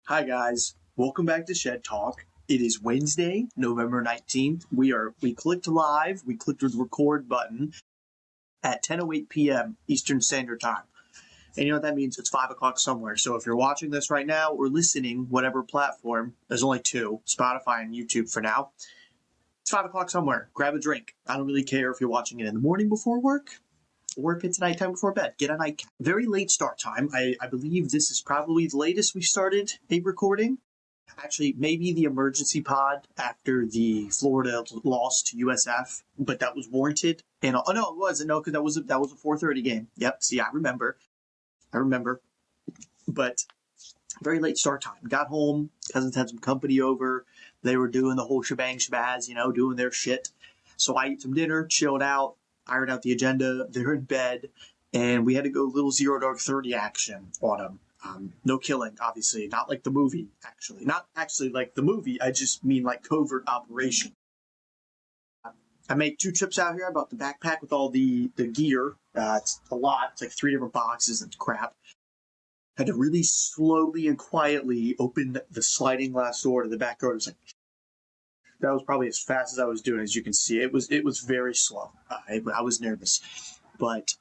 Hi guys, welcome back to Shed Talk. It is Wednesday, November 19th. We clicked live, we clicked the record button at 10:08 p.m. Eastern Standard Time. And you know what that means? It's 5 o'clock somewhere. So if you're watching this right now or listening, whatever platform, there's only two, Spotify and YouTube for now. It's 5 o'clock somewhere. Grab a drink. I don't really care if you're watching it in the morning before work or if it's nighttime before bed. Get a nightcap. Very late start time. I believe this is probably the latest we started a recording. Actually, maybe the emergency pod after the Florida loss to USF, but that was warranted. And oh no, it wasn't. No, because that was a 4:30 game. Yep. See, I remember. But very late start time. Got home. Cousins had some company over. They were doing the whole shebang shabazz, doing their shit. So I ate some dinner, chilled out, ironed out the agenda. They're in bed, and we had to go a little 0 Dark 30 action on them. No killing, obviously. Not like the movie, actually. Not actually like the movie. I just mean like covert operation. I made 2 trips out here. I bought the backpack with all the gear. It's a lot. It's like 3 different boxes and crap. Had to really slowly and quietly open the sliding glass door to the back door. It was like, that was probably as fast as I was doing. As you can see, it was very slow. I was nervous, but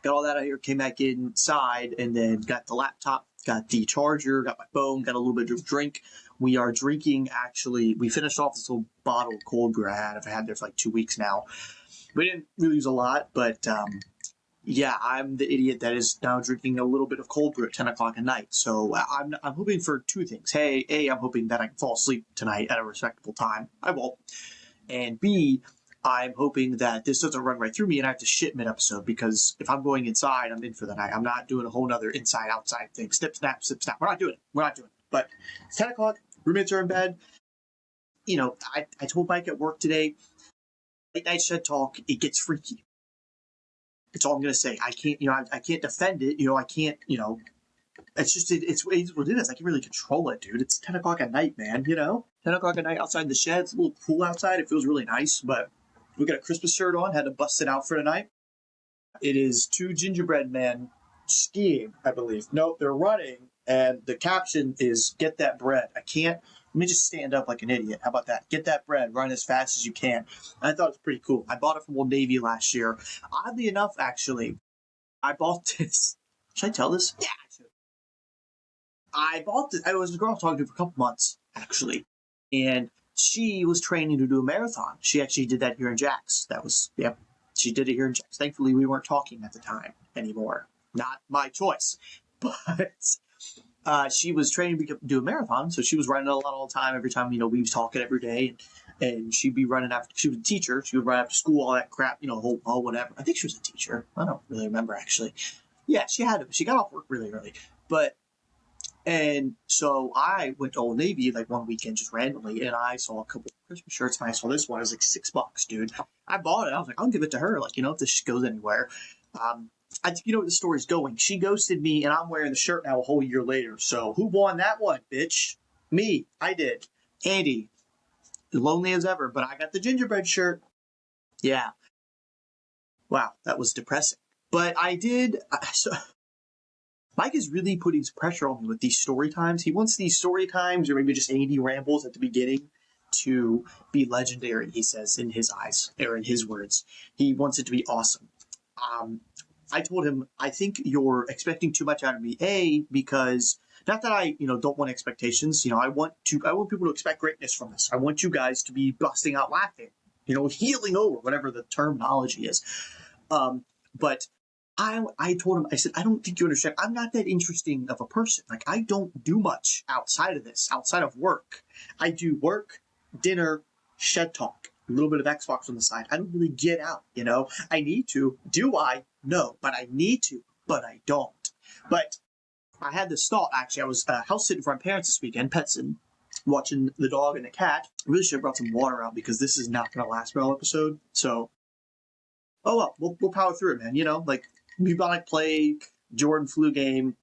got all that out here, came back inside, and then got the laptop, got the charger, got my phone, got a little bit of drink. We are drinking, actually, we finished off this little bottle of cold brew I've had there for like 2 weeks now. We didn't really use a lot, but yeah, I'm the idiot that is now drinking a little bit of cold brew at 10 o'clock at night. So I'm hoping for 2 things. A, I'm hoping that I can fall asleep tonight at a respectable time. I won't. And B, I'm hoping that this doesn't run right through me and I have to shit mid-episode, because if I'm going inside, I'm in for the night. I'm not doing a whole other inside-outside thing. Snip, snap, snip, snap. We're not doing it. But it's 10 o'clock. Roommates are in bed. I told Mike at work today, late night Shed Talk, it gets freaky. That's all I'm going to say. I can't, I can't defend it. I can't, it's just, it's what it is. I can't really control it, dude. It's 10 o'clock at night, man, 10 o'clock at night outside the shed. It's a little cool outside. It feels really nice, but we got a Christmas shirt on. Had to bust it out for tonight. It is 2 gingerbread men skiing, I believe. No, they're running, and the caption is "Get that bread." I can't. Let me just stand up like an idiot. How about that? Get that bread. Run as fast as you can. And I thought it was pretty cool. I bought it from Old Navy last year. Oddly enough, actually, I bought this. Should I tell this? Yeah, I should. I bought this. I was a girl I was talking to for a couple months, actually, and she was training to do a marathon. She actually did that here in Jax. Yep. She did it here in Jax. Thankfully, we weren't talking at the time anymore. Not my choice. But she was training to do a marathon, so she was running a lot all the time. Every time, we was talking every day, and she'd be running after. She was a teacher. She would run after school, all that crap, whatever. I think she was a teacher. I don't really remember, actually. Yeah, she had to. She got off work really early. And so I went to Old Navy like one weekend just randomly, and I saw a couple of Christmas shirts, and I saw this one. It was like $6, dude. I bought it. I was like, I'll give it to her. Like, if this goes anywhere. I think you know where the story's going. She ghosted me, and I'm wearing the shirt now a whole year later. So who won that one, bitch? Me. I did. Andy. Lonely as ever, but I got the gingerbread shirt. Yeah. Wow, that was depressing. But I did. Mike is really putting pressure on me with these story times. He wants these story times, or maybe just Andy rambles at the beginning, to be legendary, he says, in his eyes, or in his words. He wants it to be awesome. I told him, I think you're expecting too much out of me, because not that I, don't want expectations. I want people to expect greatness from this. I want you guys to be busting out laughing, healing over, whatever the terminology is. But I told him, I said, I don't think you understand. I'm not that interesting of a person. Like, I don't do much outside of this, outside of work. I do work, dinner, Shed Talk, a little bit of Xbox on the side. I don't really get out, I need to. Do I? No, but I need to, but I don't. But I had this thought, actually. I was house sitting for my parents this weekend, pet sitting, watching the dog and the cat. I really should have brought some water out, because this is not going to last for all episode. So, oh well, we'll power through it, man. Like, bubonic plague, Jordan flu game,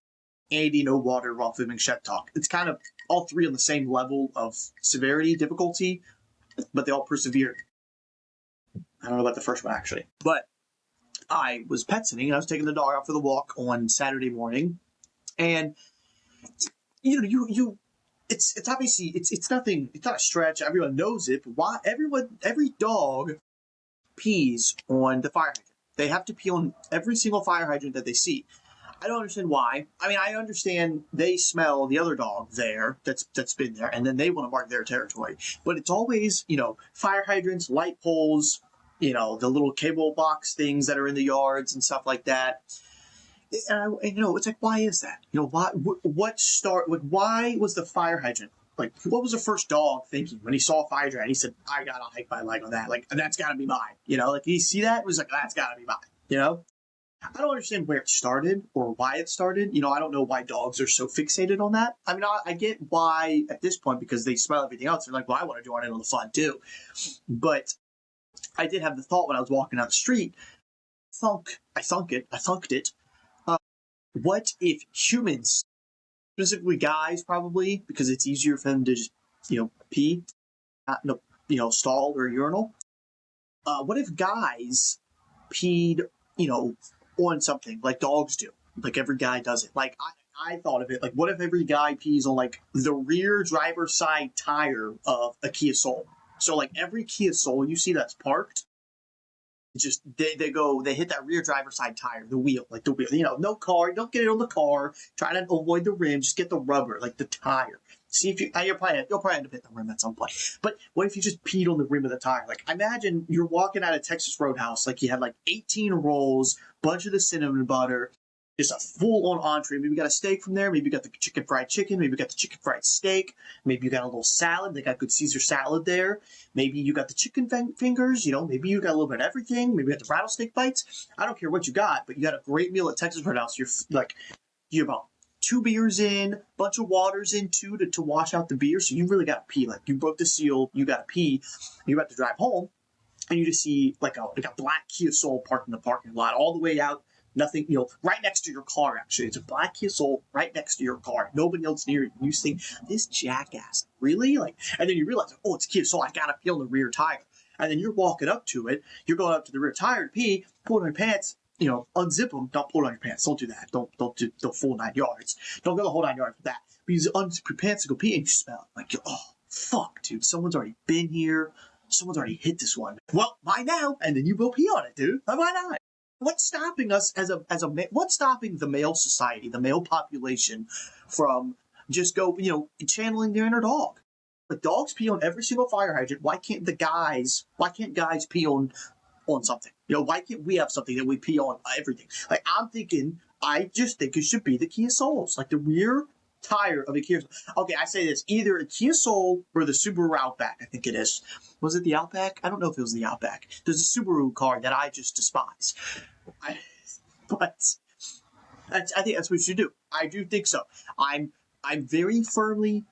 Andy no water while filming Shed Talk. It's kind of all 3 on the same level of severity, difficulty, but they all persevered. I don't know about the first one, actually. But I was pet sitting, and I was taking the dog out for the walk on Saturday morning. And, you it's obviously it's nothing. It's not a stretch. Everyone knows it. But why every dog pees on the fire hydrant? They have to pee on every single fire hydrant that they see. I don't understand why. I mean, I understand they smell the other dog there that's been there, and then they want to mark their territory. But it's always, fire hydrants, light poles, the little cable box things that are in the yards and stuff like that. And it's like, why is that? Why was the fire hydrant? Like, what was the first dog thinking when he saw a fire hydrant? He said, I gotta hike my leg on that. Like, that's gotta be mine. Like, you see that? It was like, that's gotta be mine. I don't understand where it started or why it started. I don't know why dogs are so fixated on that. I mean, I get why at this point, because they smell everything else. They're like, well, I want to join in on the fun too. But I did have the thought when I was walking down the street, I thunked it. What if humans, specifically guys probably, because it's easier for them to just, pee, not in a stall or a urinal. What if guys peed, on something like dogs do? Like every guy does it. Like I thought of it, like what if every guy pees on like the rear driver's side tire of a Kia Soul? So like every Kia Soul you see that's parked, just they hit that rear driver's side tire, the wheel, no car, don't get it on the car, try to avoid the rim, just get the rubber, like the tire. See if you'll probably end up hitting the rim at some point. But what if you just peed on the rim of the tire? Like imagine you're walking out of Texas Roadhouse, like you had like 18 rolls, bunch of the cinnamon butter, just a full-on entree. Maybe you got a steak from there. Maybe you got the fried chicken. Maybe you got the chicken fried steak. Maybe you got a little salad. They got good Caesar salad there. Maybe you got the chicken fingers. Maybe you got a little bit of everything. Maybe you got the rattlesnake bites. I don't care what you got, but you got a great meal at Texas Roadhouse. You're about 2 beers in, bunch of waters in too to wash out the beer. So you really got to pee. Like you broke the seal. You got to pee. You're about to drive home, and you just see like a black Kia Soul parked in the parking lot all the way out. Nothing, right next to your car, actually. It's a black Kia Soul right next to your car. Nobody else near you. You think, this jackass, really? And then you realize, oh, it's a Kia Soul. I got to pee on the rear tire. And then you're walking up to it. You're going up to the rear tire to pee, pull on your pants, unzip them. Don't pull it on your pants. Don't do that. Don't do the full 9 yards. Don't go the whole 9 yards with that. But you unzip your pants to go pee and you smell it. Like, oh, fuck, dude. Someone's already been here. Someone's already hit this one. Well, why now? And then you go pee on it, dude. Why not? What's stopping us what's stopping the male society, the male population from just channeling their inner dog? But dogs pee on every single fire hydrant. Why can't guys pee on something? Why can't we have something that we pee on everything? Like I just think it should be the Kia Souls, like the rear tire of a Kia Soul. Okay, I say this, either a Kia Soul or the Subaru Outback, I think it is. Was it the Outback? I don't know if it was the Outback. There's a Subaru car that I just despise. But I think that's what we should do. I do think so. I'm very firmly,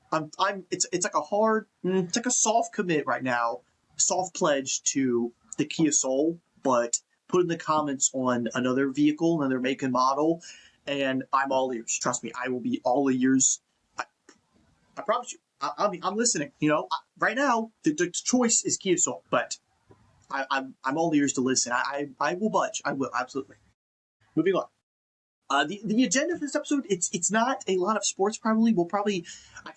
it's like a soft commit right now, soft pledge to the Kia Soul, but put in the comments on another vehicle, another make and model, and I'm all ears. Trust me, I will be all ears. I promise you. I'm listening. Right now the choice is Kia Soul, but I'm all ears to listen. I will budge. I will, absolutely. Moving on. The agenda for this episode, it's not a lot of sports. I kind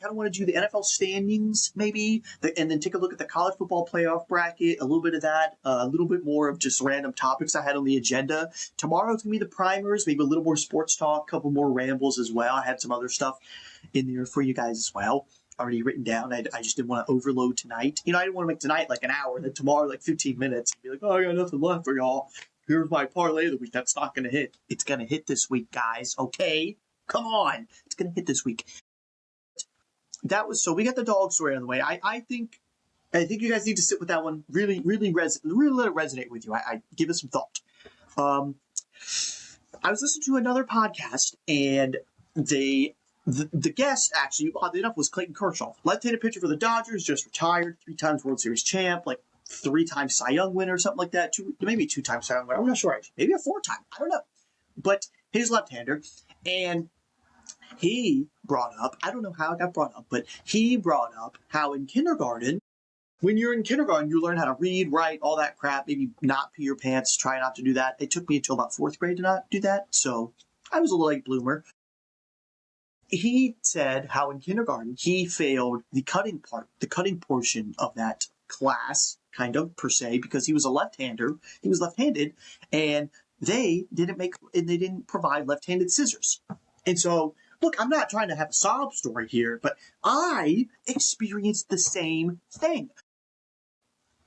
of want to do the NFL standings maybe, and then take a look at the college football playoff bracket, a little bit of that, a little bit more of just random topics I had on the agenda. Tomorrow's going to be the primers, maybe a little more sports talk, a couple more rambles as well. I had some other stuff in there for you guys as well, already written down. I just didn't want to overload tonight. I didn't want to make tonight like an hour, and then tomorrow like 15 minutes, and be like, oh, I got nothing left for y'all. Here's my parlay of the week. That's not going to hit. It's going to hit this week, guys. Okay? Come on. It's going to hit this week. So we got the dog story out of the way. I think you guys need to sit with that one. Really let it resonate with you. I give it some thought. I was listening to another podcast, and the guest, actually, oddly enough, was Clayton Kershaw. Left-handed pitcher for the Dodgers, just retired, 3 times World Series champ, 3 times Cy Young winner, something like that. Maybe 2 times Cy Young winner. I'm not sure. Maybe a 4 time. I don't know. But he's left-hander, and he brought up, I don't know how it got brought up, but he brought up how in kindergarten, when you're in kindergarten, you learn how to read, write, all that crap, maybe not pee your pants, try not to do that. It took me until about 4th grade to not do that, so I was a late bloomer. he said how in kindergarten he failed the cutting portion of that class, kind of per se, because he was a left-hander. He was left-handed, and they didn't provide left-handed scissors. And so, look, I'm not trying to have a sob story here, but I experienced the same thing.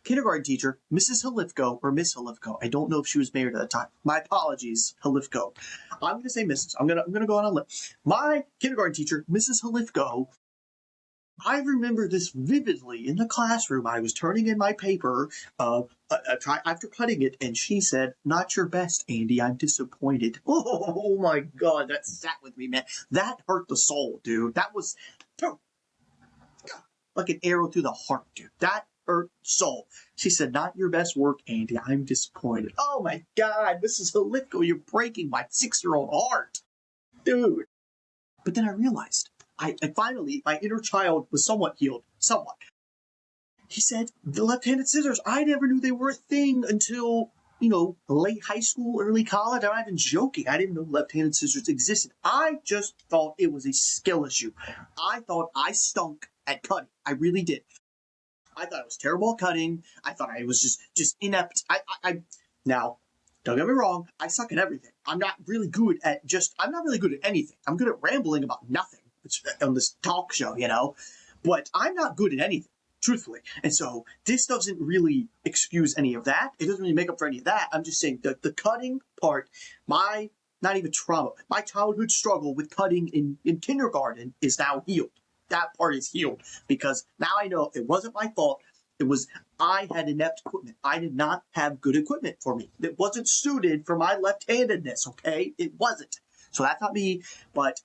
Kindergarten teacher, Mrs. Halifko, or Miss Halifko. I don't know if she was married at the time. My apologies, Halifko. I'm going to say Mrs. I'm going to go on a limb. My kindergarten teacher, Mrs. Halifko, I remember this vividly in the classroom. I was turning in my paper after cutting it, and she said, "Not your best, Andy. I'm disappointed." Oh my God, that sat with me, man. That hurt the soul, dude. That was like an arrow through the heart, dude. That hurt soul. She said, "Not your best work, Andy. I'm disappointed." Oh my God, Mrs. Halifko, you're breaking my 6-year-old heart, dude. But then I realized, I finally, my inner child was somewhat healed. Somewhat. He said, the left-handed scissors, I never knew they were a thing until, late high school, early college. I'm not even joking. I didn't know left-handed scissors existed. I just thought it was a skill issue. I thought I stunk at cutting. I really did. I thought I was terrible at cutting. I thought I was just inept. Now, don't get me wrong, I suck at everything. I'm not really good at anything. I'm good at rambling about nothing on this talk show, but I'm not good at anything, truthfully. And so this doesn't really excuse any of that. It doesn't really make up for any of that. I'm just saying the cutting part, not even trauma, my childhood struggle with cutting in kindergarten is now healed. That part is healed because now I know it wasn't my fault. It was I had inept equipment. I did not have good equipment for me. It wasn't suited for my left-handedness, okay? It wasn't. So that's not me, but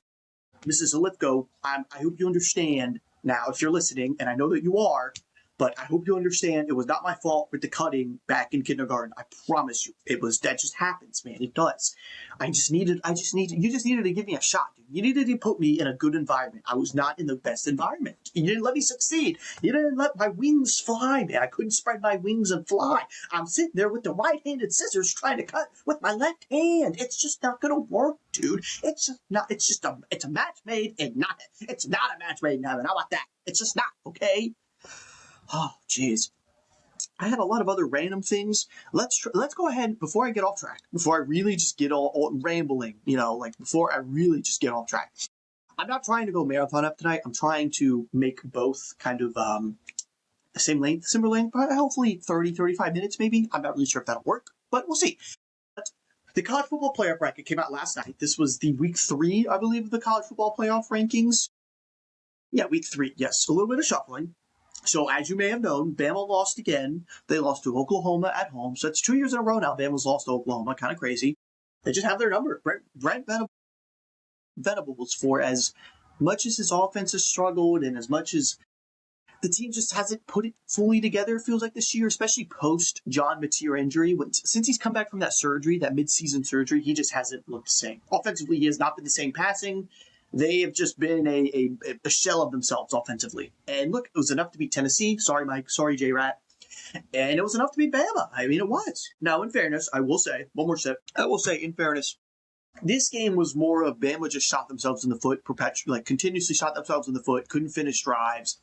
Mrs. Halifko, I hope you understand now if you're listening, and I know that you are, but I hope you understand it was not my fault with the cutting back in kindergarten. I promise you. That just happens, man. It does. You just needed to give me a shot, dude. You needed to put me in a good environment. I was not in the best environment. You didn't let me succeed. You didn't let my wings fly, man. I couldn't spread my wings and fly. I'm sitting there with the right-handed scissors trying to cut with my left hand. It's just not gonna work, dude. It's a match made in nothing. It's not a match made in heaven. How about that? It's just not, okay? Oh, jeez. I had a lot of other random things. Let's go ahead before I get off track. Before I really just get all rambling, before I really just get off track. I'm not trying to go marathon up tonight. I'm trying to make both kind of the similar length, but hopefully 30, 35 minutes maybe. I'm not really sure if that'll work, but we'll see. But the college football playoff bracket came out last night. This was the week 3, I believe, of the college football playoff rankings. Yeah, week 3. Yes, a little bit of shuffling. So, as you may have known, Bama lost again. They lost to Oklahoma at home. So, it's 2 years in a row now. Bama's lost to Oklahoma. Kind of crazy. They just have their number. Brent Venables, for as much as his offense has struggled and as much as the team just hasn't put it fully together, it feels like this year, especially post John Mateer injury. Since he's come back from that surgery, that midseason surgery, he just hasn't looked the same. Offensively, he has not been the same passing. They have just been a shell of themselves offensively. And look, it was enough to beat Tennessee. Sorry, Mike. Sorry, J-Rat. And it was enough to beat Bama. I mean, it was. Now, in fairness, I will say, in fairness, this game was more of Bama just shot themselves in the foot, continuously shot themselves in the foot, couldn't finish drives.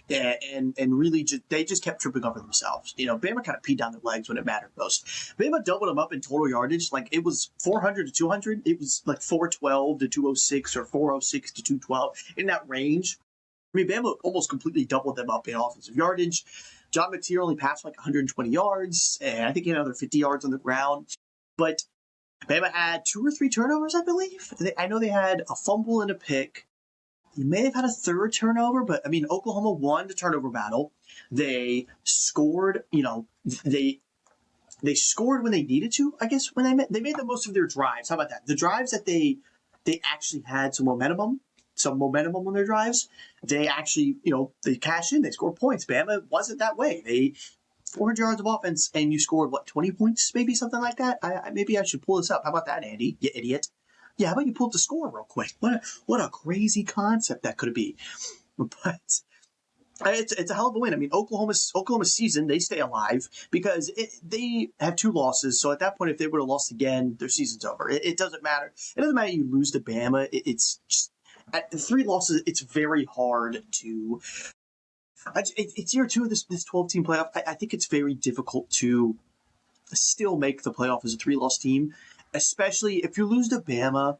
And really they just kept tripping over themselves. Bama kind of peed down their legs when it mattered most. Bama doubled them up in total yardage. Like it was 400 to 200. It was like 412 to 206 or 406 to 212 in that range. I mean, Bama almost completely doubled them up in offensive yardage. John Mateer only passed like 120 yards, and I think he had another 50 yards on the ground. But Bama had 2 or 3 turnovers, I believe. I know they had a fumble and a pick. You may have had a 3rd turnover, but I mean, Oklahoma won the turnover battle. They scored, they scored when they needed to, I guess, when they made the most of their drives. How about that? The drives that they actually had some momentum on their drives. They actually, they cashed in, they scored points. Bama wasn't that way. They 400 yards of offense and you scored 20 points, maybe something like that. Maybe I should pull this up. How about that, Andy? You idiot. Yeah, how about you pull up the score real quick? What a crazy concept that could be. But it's a hell of a win. I mean, Oklahoma's season, they stay alive because they have 2 losses. So at that point, if they would have lost again, their season's over. It doesn't matter. It doesn't matter you lose to Bama. It's just At 3 losses, it's very hard to. It's year 2 of this 12-team playoff. I think it's very difficult to still make the playoff as a 3-loss team, especially if you lose to Bama.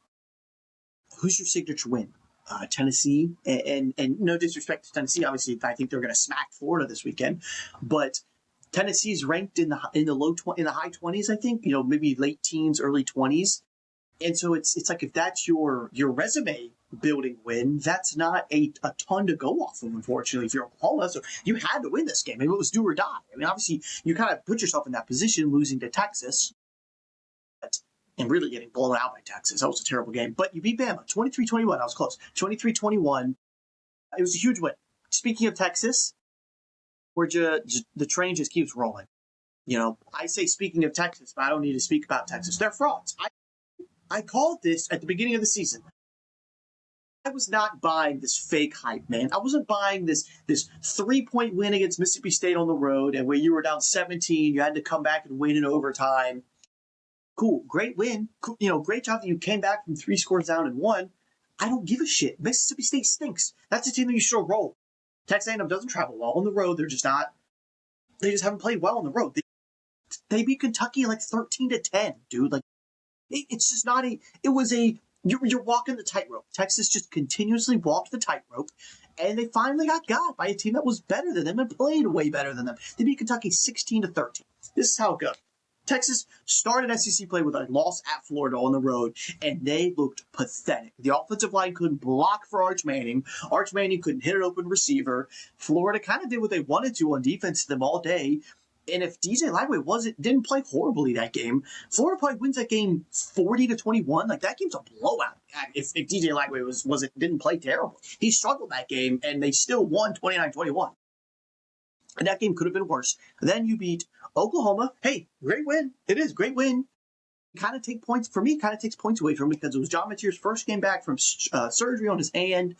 Who's your signature win? Tennessee, and no disrespect to Tennessee, obviously I think they're going to smack Florida this weekend, but Tennessee's ranked in the high 20s, I think, maybe late teens, early 20s, and so it's like if that's your resume building win, that's not a ton to go off of, unfortunately, if you're Oklahoma. So you had to win this game. Maybe it was do or die. I mean, obviously you kind of put yourself in that position, losing to Texas, and really getting blown out by Texas. That was a terrible game. But you beat Bama, 23-21. I was close. 23-21. It was a huge win. Speaking of Texas, the train just keeps rolling. I say speaking of Texas, but I don't need to speak about Texas. They're frauds. I called this at the beginning of the season. I was not buying this fake hype, man. I wasn't buying this 3-point win against Mississippi State on the road, and where you were down 17, you had to come back and win in overtime. Cool, great win. Cool, great job that you came back from 3 scores down and won. I don't give a shit. Mississippi State stinks. That's a team that you should roll. Texas A&M doesn't travel well on the road. They just haven't played well on the road. They beat Kentucky like 13-10, dude. Like, it's just not you're walking the tightrope. Texas just continuously walked the tightrope, and they finally got by a team that was better than them and played way better than them. They beat Kentucky 16-13. This is how it goes. Texas started SEC play with a loss at Florida on the road, and they looked pathetic. The offensive line couldn't block for Arch Manning. Arch Manning couldn't hit an open receiver. Florida kind of did what they wanted to on defense to them all day. And if DJ Lagway didn't play horribly that game, Florida probably wins that game 40-21. Like, that game's a blowout. If DJ Lagway didn't play terrible, he struggled that game, and they still won 29-21. And that game could have been worse. Then you beat Oklahoma. Hey, great win. It is great win. Kind of takes points away from me because it was John Mateer's first game back from surgery on his hand.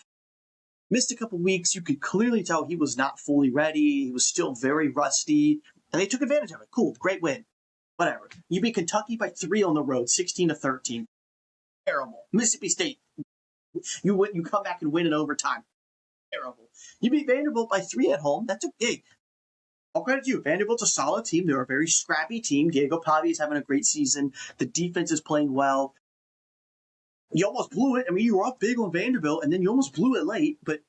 Missed a couple weeks. You could clearly tell he was not fully ready. He was still very rusty, and they took advantage of it. Cool, great win. Whatever. You beat Kentucky by 3 on the road, 16-13. Terrible. Mississippi State. You come back and win in overtime. Terrible. You beat Vanderbilt by 3 at home. That's okay. All credit to you. Vanderbilt's a solid team. They're a very scrappy team. Diego Pavia is having a great season. The defense is playing well. You almost blew it. I mean, you were up big on Vanderbilt, and then you almost blew it late. But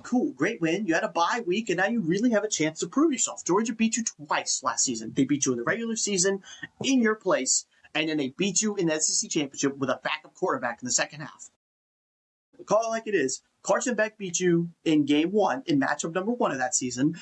cool, great win. You had a bye week, and now you really have a chance to prove yourself. Georgia beat you twice last season. They beat you in the regular season in your place, and then they beat you in the SEC championship with a backup quarterback in the second half. Call it like it is. Carson Beck beat you in game 1, in matchup number 1 of that season.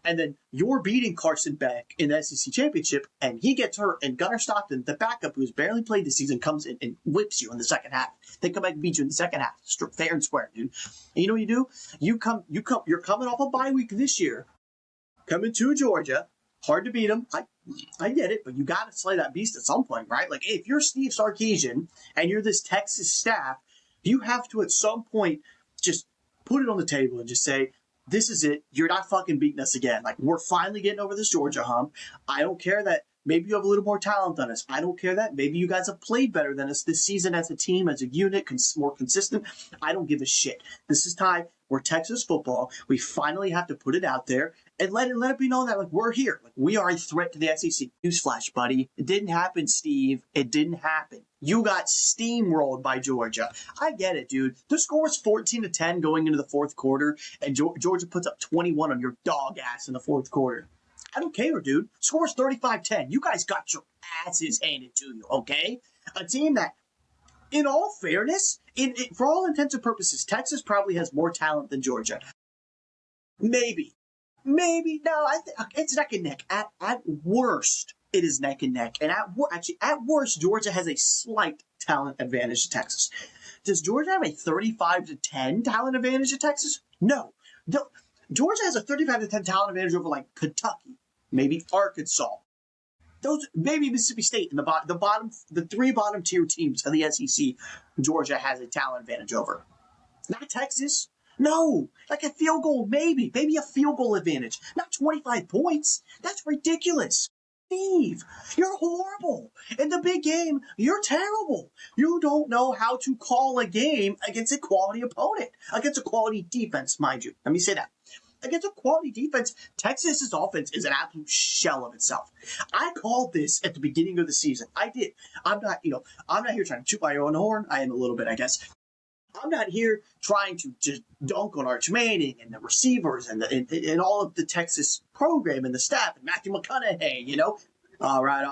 And then you're beating Carson Beck in the SEC championship, and he gets hurt, and Gunnar Stockton, the backup who's barely played this season, comes in and whips you in the second half. They come back and beat you in the second half. Fair and square, dude. And you know what you do? You're coming off a bye week this year, coming to Georgia. Hard to beat them. I get it, but you got to slay that beast at some point, right? Like, if you're Steve Sarkisian and you're this Texas staff, you have to at some point just put it on the table and just say, this is it. You're not fucking beating us again. Like, we're finally getting over this Georgia hump. I don't care that maybe you have a little more talent than us. I don't care that maybe you guys have played better than us this season as a team, as a unit, more consistent. I don't give a shit. This is time. We're Texas football. We finally have to put it out there and let it be known that, like, we're here. Like, we are a threat to the SEC. Newsflash, buddy. It didn't happen, Steve. It didn't happen. You got steamrolled by Georgia. I get it, dude. The score was 14-10 going into the fourth quarter, and Georgia puts up 21 on your dog ass in the fourth quarter. I don't care, dude. Score is 35-10. You guys got your asses handed to you, okay? A team that, in all fairness, for all intents and purposes, Texas probably has more talent than Georgia. Maybe. No, it's neck and neck. At worst, it is neck and neck. And at worst, Georgia has a slight talent advantage to Texas. Does Georgia have a 35-10 talent advantage to Texas? No. Georgia has a 35-10 talent advantage over, like, Kentucky, maybe Arkansas. Those, maybe Mississippi State in the 3 bottom tier teams of the SEC, Georgia has a talent advantage over. Not Texas. No, like a field goal, maybe a field goal advantage. Not 25 points. That's ridiculous. Steve, you're horrible. In the big game, you're terrible. You don't know how to call a game against a quality opponent, against a quality defense, mind you. Let me say that. Against a quality defense, Texas's offense is an absolute shell of itself. I called this at the beginning of the season. I did. I'm not here trying to toot my own horn. I am a little bit, I guess. I'm not here trying to just dunk on Arch Manning and the receivers and all of the Texas program and the staff and Matthew McConaughey, All right.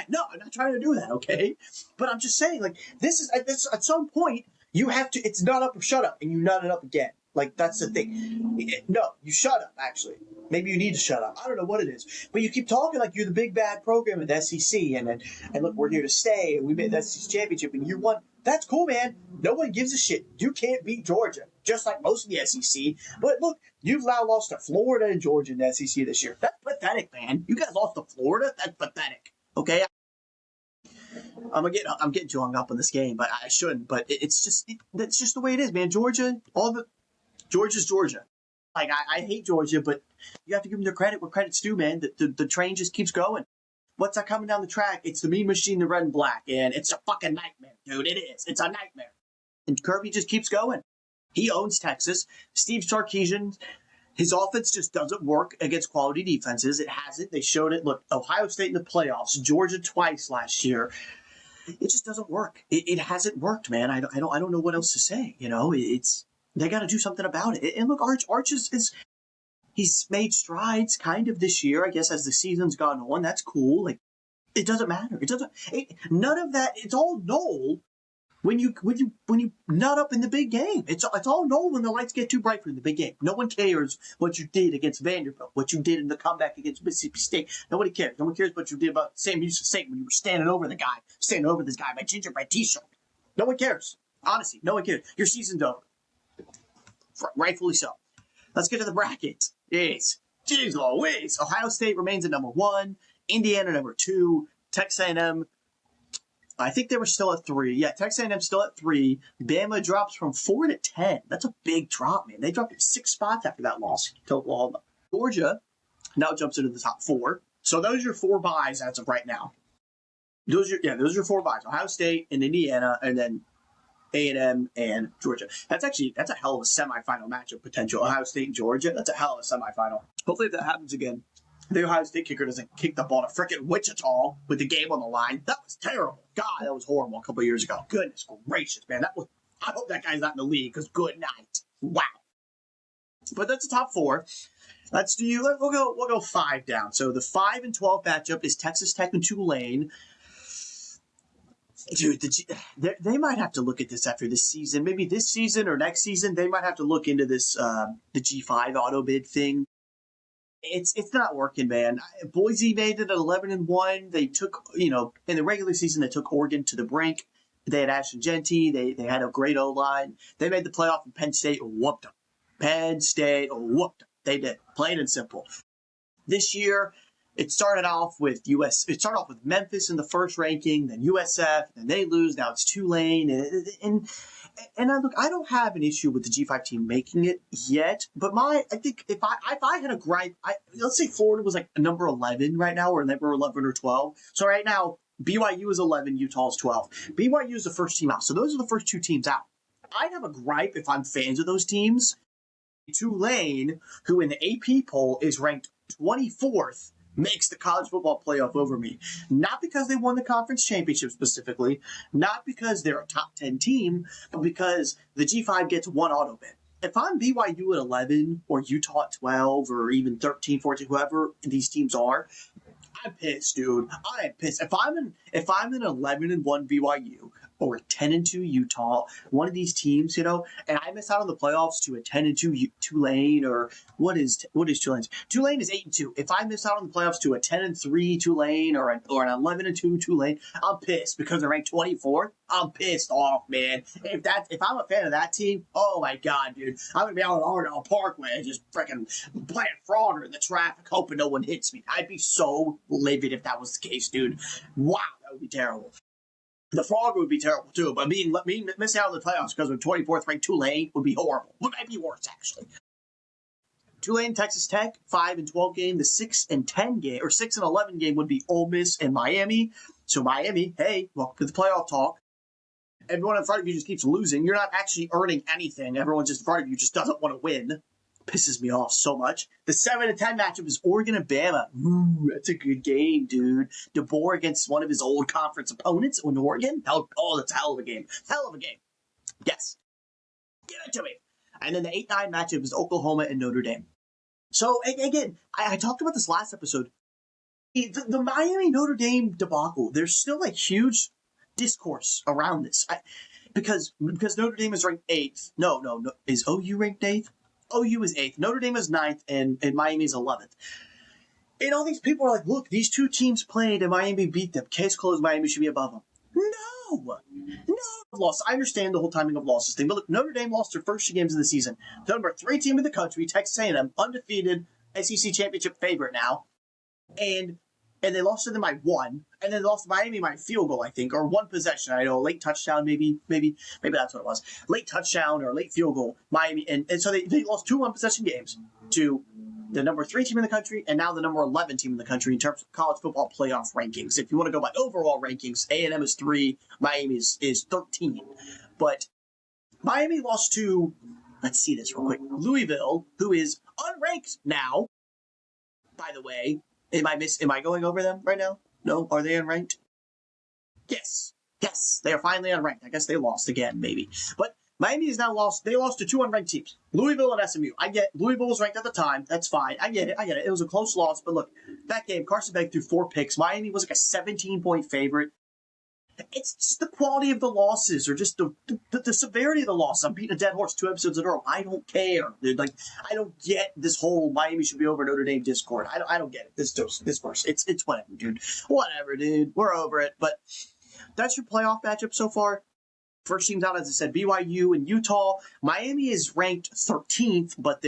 No, I'm not trying to do that, okay? But I'm just saying, like, this is at some point, you have to, it's not up or shut up, and you nut it up again. Like, that's the thing. No, you shut up, actually. Maybe you need to shut up. I don't know what it is. But you keep talking like you're the big bad program at the SEC, and look, we're here to stay, and we made the SEC championship in year one. That's cool, man. No one gives a shit. You can't beat Georgia, just like most of the SEC. But look, you've now lost to Florida and Georgia in the SEC this year. That's pathetic, man. You guys lost to Florida? That's pathetic. Okay? I'm getting too hung up on this game, but I shouldn't. But that's just the way it is, man. Georgia's Georgia. Like, I hate Georgia, but you have to give them their credit where credit's due, man. The train just keeps going. What's that coming down the track? It's the Mean Machine, the red and black, and it's a fucking nightmare, dude. It is. It's a nightmare. And Kirby just keeps going. He owns Texas. Steve Sarkisian, his offense just doesn't work against quality defenses. It hasn't. They showed it. Look, Ohio State in the playoffs, Georgia twice last year. It just doesn't work. It hasn't worked, man. I don't know what else to say. They got to do something about it. And look, Arch is he's made strides kind of this year, I guess, as the season's gone on. That's cool. Like, it doesn't matter. None of that. It's all null when you nut up in the big game. It's all null when the lights get too bright for the big game. No one cares what you did against Vanderbilt, what you did in the comeback against Mississippi State. Nobody cares. No one cares what you did about Sam Houston State when you were standing over this guy by gingerbread T-shirt. No one cares. Honestly, no one cares. Your season's over. Rightfully so. Let's get to the bracket. Yes. Jeez Louise. Ohio State remains at number 1. Indiana number 2. Texas A&M, I think they were still at 3. Yeah, Texas A&M still at 3. Bama drops from 4 to 10. That's a big drop, man. They dropped 6 spots after that loss to Oklahoma. Georgia now jumps into the top 4. So those are your 4 buys as of right now. Those are your 4 buys. Ohio State and Indiana, and then A&M and Georgia. That's a hell of a semifinal matchup potential. Ohio State and Georgia. That's a hell of a semifinal. Hopefully, if that happens again, the Ohio State kicker doesn't kick the ball to frickin' Wichita with the game on the line. That was terrible. God, that was horrible a couple of years ago. Goodness gracious, man. I hope that guy's not in the league, because good night. Wow. But that's the top 4. We'll go 5 down. So the 5 and 12 matchup is Texas Tech and Tulane. Dude, they might have to look at this after this season. Maybe this season or next season, they might have to look into this the G5 auto bid thing. It's not working, man. Boise made it at 11-1. They took, in the regular season, they took Oregon to the brink. They had Ashton Jeanty. They had a great O-line. They made the playoff, and Penn State whooped them. They did, plain and simple. This year, it started off with Memphis in the first ranking, then USF, then they lose. Now it's Tulane, and I don't have an issue with the G5 team making it yet. But I think if I had a gripe, let's say Florida was like number 11 right now, or number 11 or 12. So right now BYU is 11, Utah is 12. BYU is the first team out, so those are the first 2 teams out. I'd have a gripe if I'm fans of those teams. Tulane, who in the AP poll is ranked 24th. Makes the college football playoff over me. Not because they won the conference championship specifically, not because they're a top 10 team, but because the G5 gets 1 auto bid. If I'm BYU at 11 or Utah at 12 or even 13, 14, whoever these teams are, I'm pissed, dude. I am pissed. If I'm an 11-1 BYU or a 10-2 Utah, one of these teams, and I miss out on the playoffs to a 10-2 Tulane, or what is Tulane's? Tulane is 8-2. If I miss out on the playoffs to a 10-3 Tulane or an 11-2 Tulane, I'm pissed because they're ranked 24th. I'm pissed off, man. If I'm a fan of that team, oh my god, dude, I'm gonna be out on Argyle Parkway just freaking playing Frogger in the traffic, hoping no one hits me. I'd be so livid if that was the case, dude. Wow, that would be terrible. The Frogger would be terrible too, but missing out on the playoffs because of 24th ranked Tulane would be horrible. Would might be worse, actually. Tulane, Texas Tech, 5-12 game. The 6-10 game, or 6-11 game would be Ole Miss and Miami. So Miami, hey, welcome to the playoff talk. Everyone in front of you just keeps losing. You're not actually earning anything. Everyone just in front of you just doesn't want to win. Pisses me off so much. The 7-10 matchup is Oregon and Bama. Ooh, that's a good game, dude. DeBoer against one of his old conference opponents in Oregon. Oh, that's a hell of a game. Hell of a game. Yes. Give it to me. And then the 8-9 matchup is Oklahoma and Notre Dame. So, again, I talked about this last episode. The Miami-Notre Dame debacle, there's still a huge discourse around this. Because Notre Dame is ranked 8th. No. Is OU ranked 8th? OU is 8th. Notre Dame is 9th, and Miami is 11th. And all these people are like, look, these two teams played and Miami beat them. Case closed, Miami should be above them. No. Loss. I understand the whole timing of losses thing, but look, Notre Dame lost their first 2 games of the season. The number 3 team in the country, Texas A&M, undefeated, SEC championship favorite now. And they lost to them by 1, and then they lost to Miami by a field goal, I think, or 1 possession. I know, late touchdown, maybe that's what it was. Late touchdown or late field goal, Miami, and so they lost 2 1-possession games to the number 3 team in the country, and now the number 11 team in the country in terms of college football playoff rankings. If you want to go by overall rankings, A&M is 3, Miami is 13. But Miami lost to, let's see this real quick, Louisville, who is unranked now, by the way. Am I going over them right now? No? Are they unranked? Yes, they are finally unranked. I guess they lost again, maybe. But Miami has now lost. They lost to 2 unranked teams, Louisville and SMU. I get Louisville was ranked at the time. That's fine. I get it. It was a close loss. But look, that game, Carson Beck threw 4 picks. Miami was like a 17-point favorite. It's just the quality of the losses, or just the severity of the loss. I'm beating a dead horse 2 episodes in a row. I don't care, dude. Like, I don't get this whole Miami should be over Notre Dame discord. I don't get it. This verse. It's whatever, dude. Whatever, dude. We're over it. But that's your playoff matchup so far. First teams out, as I said, BYU and Utah. Miami is ranked 13th, but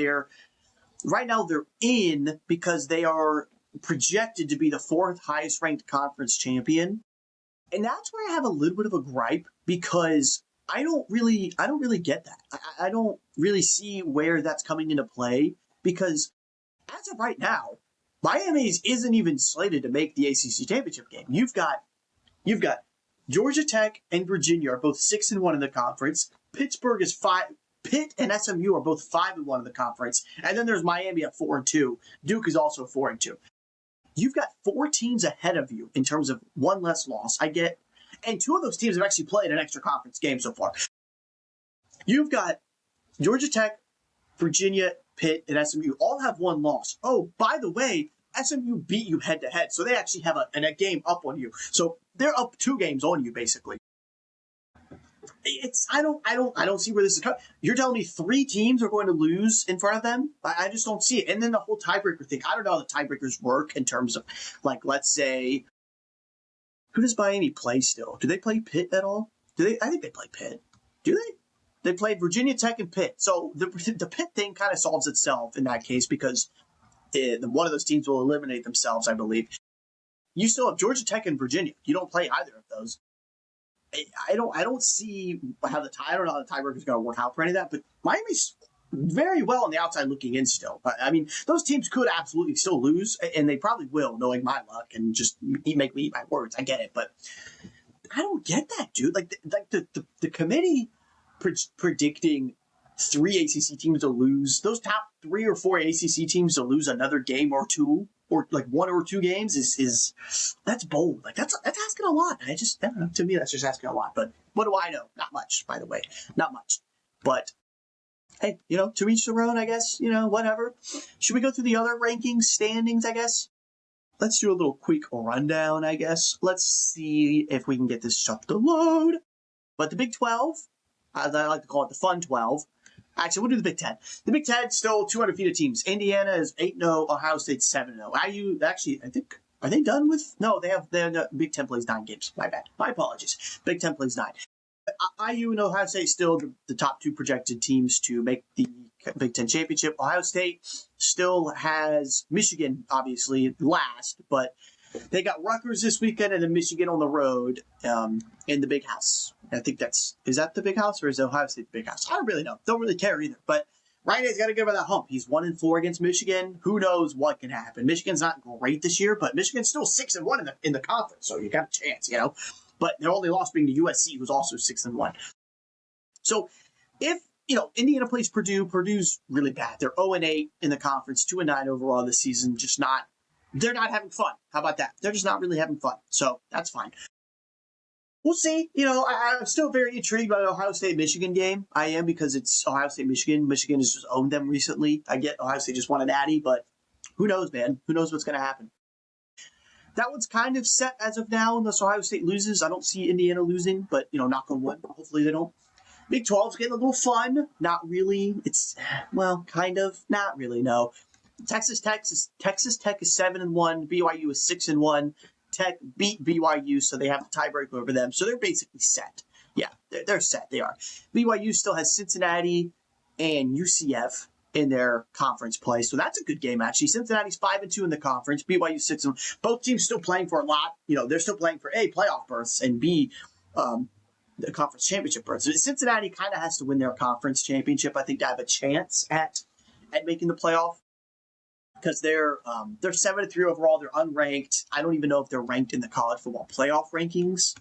right now they're in because they are projected to be the 4th highest ranked conference champion. And that's where I have a little bit of a gripe, because I don't really get that. I don't really see where that's coming into play, because as of right now, Miami isn't even slated to make the ACC championship game. You've got Georgia Tech and Virginia are both 6-1 in the conference. Pittsburgh is 5. Pitt and SMU are both 5-1 in the conference, and then there's Miami at 4-2. Duke is also 4-2. You've got 4 teams ahead of you in terms of 1 less loss. I get, and 2 of those teams have actually played an extra conference game so far. You've got Georgia Tech, Virginia, Pitt, and SMU all have 1 loss. Oh, by the way, SMU beat you head to head, so they actually have a game up on you. So they're up 2 games on you, basically. I don't see where this is coming. You're telling me 3 teams are going to lose in front of them? I just don't see it. And then the whole tiebreaker thing. I don't know how the tiebreakers work in terms of, like, let's say, who does Miami play still? Do they play Pitt at all? I think they play Pitt. Do they? They played Virginia Tech and Pitt. So the Pitt thing kind of solves itself in that case, because one of those teams will eliminate themselves, I believe. You still have Georgia Tech and Virginia. You don't play either of those. I don't see how the tiebreaker is going to work out for any of that, but Miami's very well on the outside looking in still. I mean, those teams could absolutely still lose, and they probably will, knowing my luck, and just make me eat my words. I get it, but I don't get that, dude. Like the committee predicting 3 ACC teams to lose, those top 3 or 4 ACC teams to lose another game or 2, or like 1 or 2 games is that's bold. Like that's asking a lot. I don't know. To me, that's just asking a lot. But what do I know? Not much, by the way. Not much. But hey, to each their own, I guess. Whatever. Should we go through the other rankings, standings, I guess? Let's do a little quick rundown, I guess. Let's see if we can get this stuff to load. But the Big 12, as I like to call it, the Fun 12. Actually, we'll do the Big 10. The Big 10 still 2 undefeated teams. Indiana is 8-0. Ohio State 7-0. IU, actually, I think, are they done with? No, they have Big 10 plays 9 games. My bad. My apologies. Big 10 plays 9. IU and Ohio State still the top 2 projected teams to make the Big 10 championship. Ohio State still has Michigan, obviously, last, but they got Rutgers this weekend and then Michigan on the road in the Big House. I think is that the Big House, or is Ohio State the Big House? I don't really know. Don't really care either. But Ryan Day's got to get over that hump. He's 1-4 against Michigan. Who knows what can happen? Michigan's not great this year, but Michigan's still 6-1 in the conference, so you got a chance, you know. But their only loss being to USC, who's also 6-1. So if Indiana plays Purdue, Purdue's really bad. They're 0-8 in the conference, 2-9 overall this season. They're not having fun. How about that? They're just not really having fun. So that's fine. We'll see. I'm still very intrigued by the Ohio State-Michigan game. I am, because it's Ohio State-Michigan. Michigan has just owned them recently. I get Ohio State just won a natty, but who knows, man? Who knows what's going to happen? That one's kind of set as of now, unless Ohio State loses. I don't see Indiana losing, but, knock on wood. Hopefully they don't. Big 12's getting a little fun. Not really. It's, kind of. Not really, no. Texas Tech is 7-1. BYU is 6-1. Tech beat BYU, so they have the tiebreaker over them. So they're basically set. Yeah, they're set. They are. BYU still has Cincinnati and UCF in their conference play, so that's a good game, actually. Cincinnati's 5-2 in the conference. BYU 6-1. Both teams still playing for a lot. They're still playing for A, playoff berths, and B, the conference championship berths. Cincinnati kind of has to win their conference championship, I think, to have a chance at making the playoff. Because they're 7-3 overall. They're unranked. I don't even know if they're ranked in the college football playoff rankings.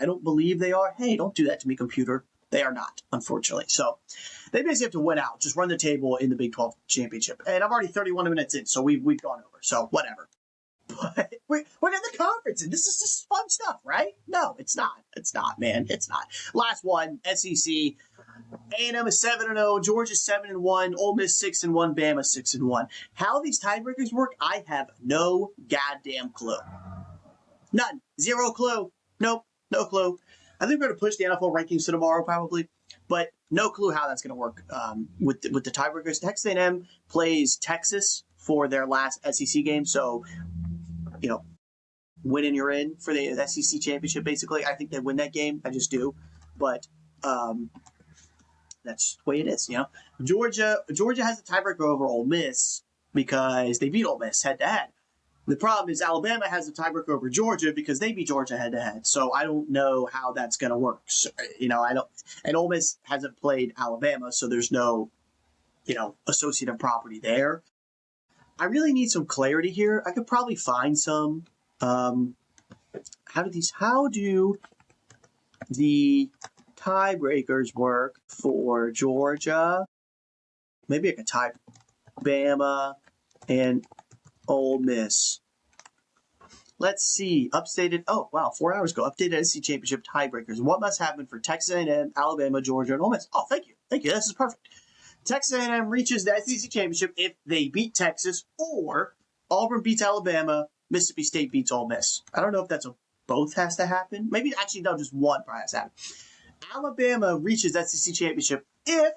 I don't believe they are. Hey, don't do that to me, computer. They are not, unfortunately. So they basically have to win out. Just run the table in the Big 12 championship. And I'm already 31 minutes in, so we've gone over. So whatever. But we're in the conference, and this is just fun stuff, right? No, it's not. It's not, man. It's not. Last one, SEC. A&M is 7-0, Georgia 7-1, Ole Miss 6-1, Bama 6-1. How these tiebreakers work, I have no goddamn clue. None. Zero clue. Nope. No clue. I think we're going to push the NFL rankings to tomorrow, probably, but no clue how that's going to work with the tiebreakers. Texas A&M plays Texas for their last SEC game, so win and you're in for the SEC championship. Basically, I think they win that game. I just do, but. That's the way it is, Georgia has a tiebreaker over Ole Miss because they beat Ole Miss head-to-head. The problem is Alabama has a tiebreaker over Georgia because they beat Georgia head-to-head. So I don't know how that's going to work. So, I don't. And Ole Miss hasn't played Alabama, so there's no, associative property there. I really need some clarity here. I could probably find some. How do the tiebreakers work for Georgia? Maybe I could type Bama and Ole Miss. Let's see. Updated. Oh, wow. 4 hours ago. Updated SEC Championship tiebreakers. What must happen for Texas A&M, Alabama, Georgia, and Ole Miss? Oh, thank you. Thank you. This is perfect. Texas A&M reaches the SEC Championship if they beat Texas, or Auburn beats Alabama, Mississippi State beats Ole Miss. I don't know if that's both has to happen. Maybe actually no, just one probably has to happen. Alabama reaches SEC Championship if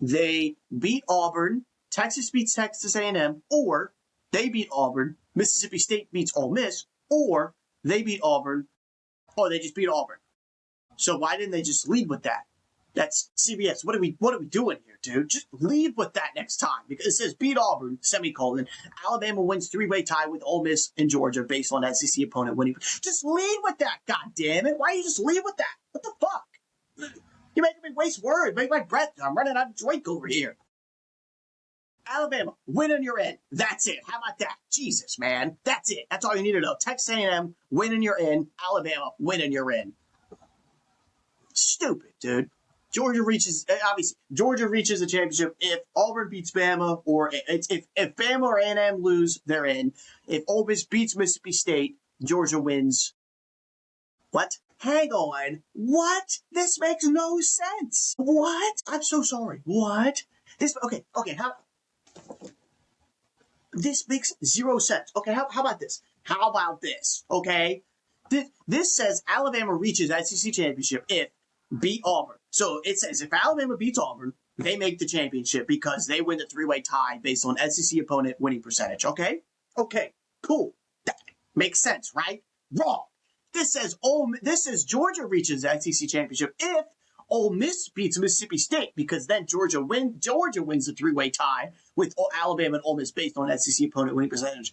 they beat Auburn, Texas beats Texas A&M, or they beat Auburn, Mississippi State beats Ole Miss, or they beat Auburn, or they just beat Auburn. So why didn't they just lead with that? That's CBS. What are we doing here, dude? Just lead with that next time, because it says beat Auburn, semicolon. Alabama wins 3-way tie with Ole Miss and Georgia based on SEC opponent winning. Just lead with that, god damn it. Why don't you just lead with that? What the fuck? You're making me waste words. Make my breath. I'm running out of drink over here. Alabama, win and you're in. That's it. How about that? Jesus, man. That's it. That's all you need to know. Texas A&M, win and you're in. Alabama, win and you're in. Stupid, dude. Georgia reaches the championship if Auburn beats Bama, or if Bama or A&M lose, they're in. If Ole Miss beats Mississippi State, Georgia wins. What? Hang on. What? This makes no sense. What? I'm so sorry. What? Okay. This makes zero sense. Okay, how about this? Okay? This says Alabama reaches SEC championship if beat Auburn. So it says if Alabama beats Auburn, they make the championship because they win the 3-way tie based on SEC opponent winning percentage. Okay? Okay, cool. That makes sense, right? Wrong. This says Georgia reaches the SEC championship if Ole Miss beats Mississippi State, because then Georgia wins the 3-way tie with Alabama and Ole Miss based on SEC opponent winning percentage.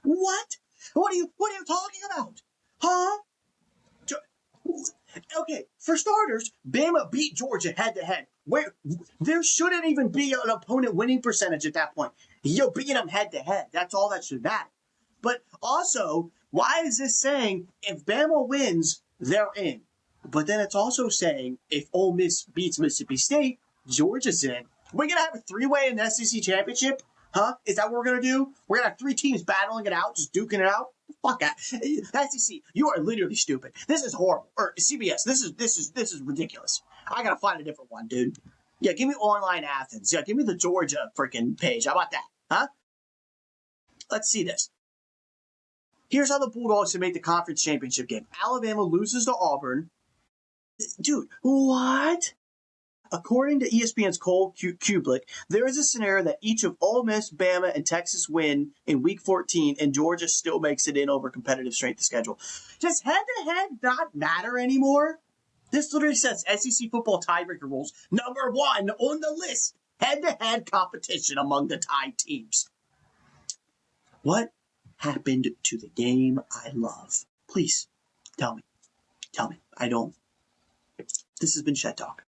What? What are you talking about? Huh? Okay, for starters, Bama beat Georgia head-to-head Where there shouldn't even be an opponent winning percentage at that point. You're beating them head to head. That's all that should matter. But also, why is this saying if Bama wins, they're in? But then it's also saying if Ole Miss beats Mississippi State, Georgia's in. We're going to have a three-way in the SEC championship? Huh? Is that what we're going to do? We're going to have three teams battling it out, just duking it out? Fuck that. SEC, you are literally stupid. This is horrible. Or CBS, this is ridiculous. I got to find a different one, dude. Yeah, give me Online Athens. Yeah, give me the Georgia freaking page. How about that? Huh? Let's see this. Here's how the Bulldogs should make the conference championship game. Alabama loses to Auburn. Dude, what? According to ESPN's Cole Kublik, there is a scenario that each of Ole Miss, Bama, and Texas win in Week 14, and Georgia still makes it in over competitive strength of schedule. Does head-to-head not matter anymore? This literally says SEC football tiebreaker rules. Number 1 on the list. Head-to-head competition among the tied teams. What happened to the game I love? Please, tell me. I don't. This has been Shed Talk.